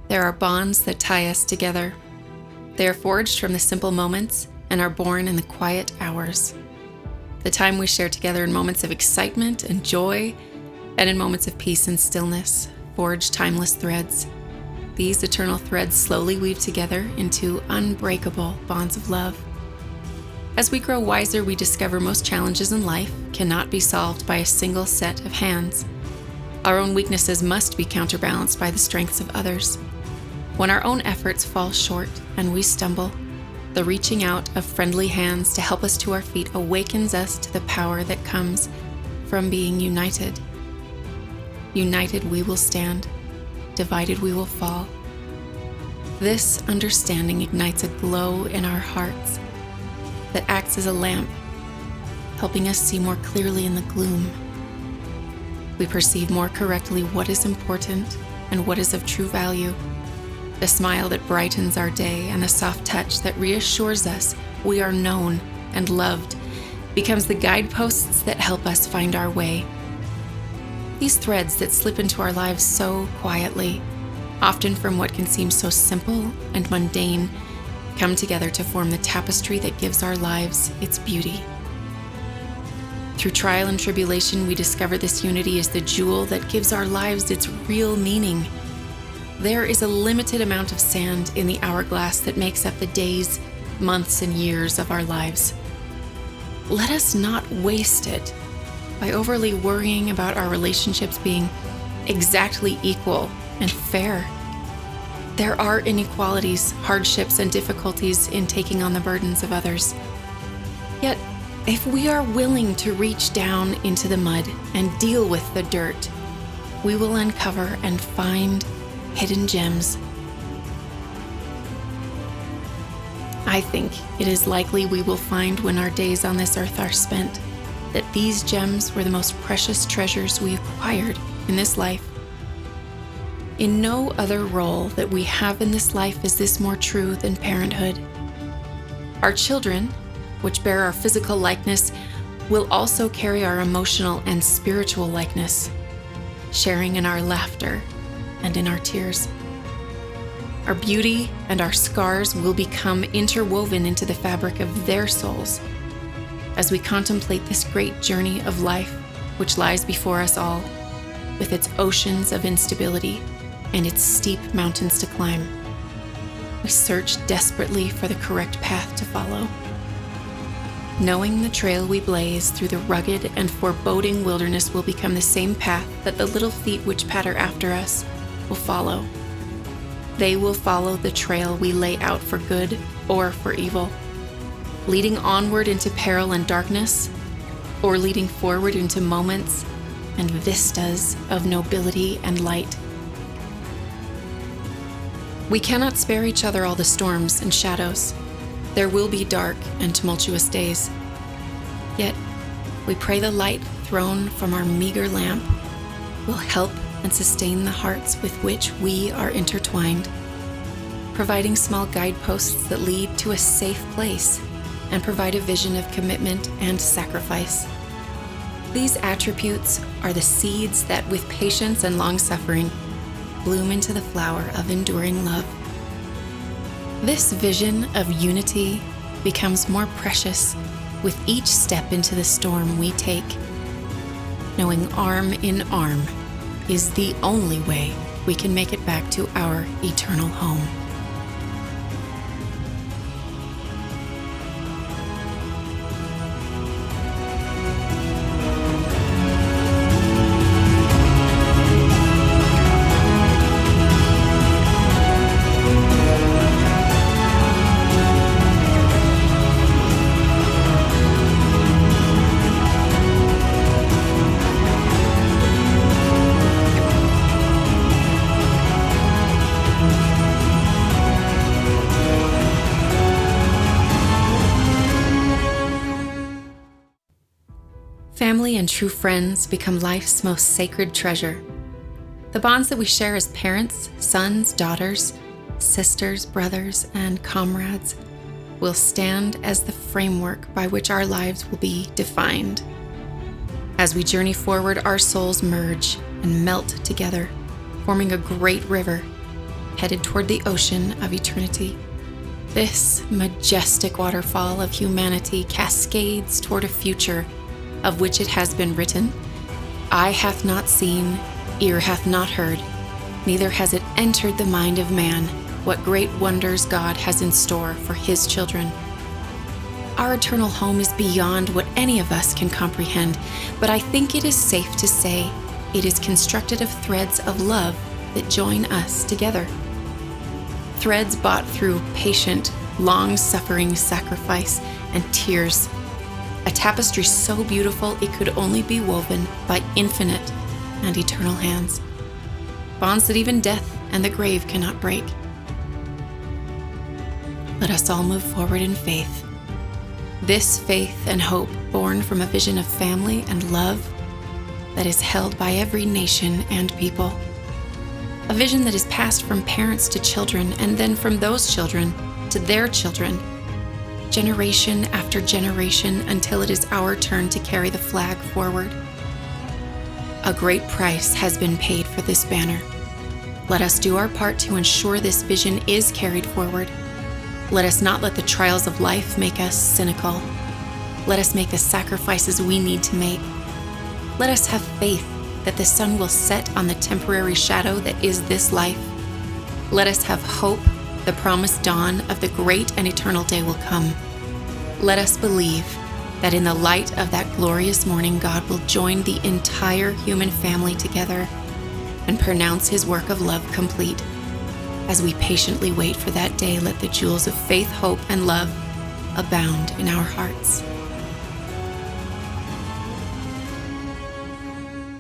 There are bonds that tie us together. They are forged from the simple moments and are born in the quiet hours. The time we share together in moments of excitement and joy, and in moments of peace and stillness, forge timeless threads. These eternal threads slowly weave together into unbreakable bonds of love. As we grow wiser, we discover most challenges in life cannot be solved by a single set of hands. Our own weaknesses must be counterbalanced by the strengths of others. When our own efforts fall short and we stumble, the reaching out of friendly hands to help us to our feet awakens us to the power that comes from being united. United we will stand, divided we will fall. This understanding ignites a glow in our hearts that acts as a lamp, helping us see more clearly in the gloom. We perceive more correctly what is important and what is of true value. The smile that brightens our day and the soft touch that reassures us we are known and loved becomes the guideposts that help us find our way. These threads that slip into our lives so quietly, often from what can seem so simple and mundane, come together to form the tapestry that gives our lives its beauty. Through trial and tribulation, we discover this unity is the jewel that gives our lives its real meaning. There is a limited amount of sand in the hourglass that makes up the days, months, and years of our lives. Let us not waste it by overly worrying about our relationships being exactly equal and fair. There are inequalities, hardships, and difficulties in taking on the burdens of others. Yet, if we are willing to reach down into the mud and deal with the dirt, we will uncover and find hidden gems. I think it is likely we will find when our days on this earth are spent that these gems were the most precious treasures we acquired in this life. In no other role that we have in this life is this more true than parenthood. Our children, which bear our physical likeness, will also carry our emotional and spiritual likeness, sharing in our laughter and in our tears. Our beauty and our scars will become interwoven into the fabric of their souls as we contemplate this great journey of life which lies before us all, with its oceans of instability and its steep mountains to climb. We search desperately for the correct path to follow. Knowing the trail we blaze through the rugged and foreboding wilderness will become the same path that the little feet which patter after us will follow. They will follow the trail we lay out for good or for evil, leading onward into peril and darkness, or leading forward into moments and vistas of nobility and light. We cannot spare each other all the storms and shadows. There will be dark and tumultuous days. Yet, we pray the light thrown from our meager lamp will help and sustain the hearts with which we are intertwined, providing small guideposts that lead to a safe place and provide a vision of commitment and sacrifice. These attributes are the seeds that, with patience and long-suffering, bloom into the flower of enduring love. This vision of unity becomes more precious with each step into the storm we take, knowing arm in arm is the only way we can make it back to our eternal home. Family and true friends become life's most sacred treasure. The bonds that we share as parents, sons, daughters, sisters, brothers, and comrades will stand as the framework by which our lives will be defined. As we journey forward, our souls merge and melt together, forming a great river, headed toward the ocean of eternity. This majestic waterfall of humanity cascades toward a future of which it has been written, "Eye hath not seen, ear hath not heard, neither has it entered the mind of man what great wonders God has in store for his children." Our eternal home is beyond what any of us can comprehend, but I think it is safe to say it is constructed of threads of love that join us together. Threads bought through patient, long-suffering sacrifice and tears. A tapestry so beautiful it could only be woven by infinite and eternal hands. Bonds that even death and the grave cannot break. Let us all move forward in faith. This faith and hope born from a vision of family and love that is held by every nation and people. A vision that is passed from parents to children, and then from those children to their children, generation after generation, until it is our turn to carry the flag forward. A great price has been paid for this banner. Let us do our part to ensure this vision is carried forward. Let us not let the trials of life make us cynical. Let us make the sacrifices we need to make. Let us have faith that the sun will set on the temporary shadow that is this life. Let us have hope the promised dawn of the great and eternal day will come. Let us believe that in the light of that glorious morning, God will join the entire human family together and pronounce his work of love complete. As we patiently wait for that day, let the jewels of faith, hope, and love abound in our hearts.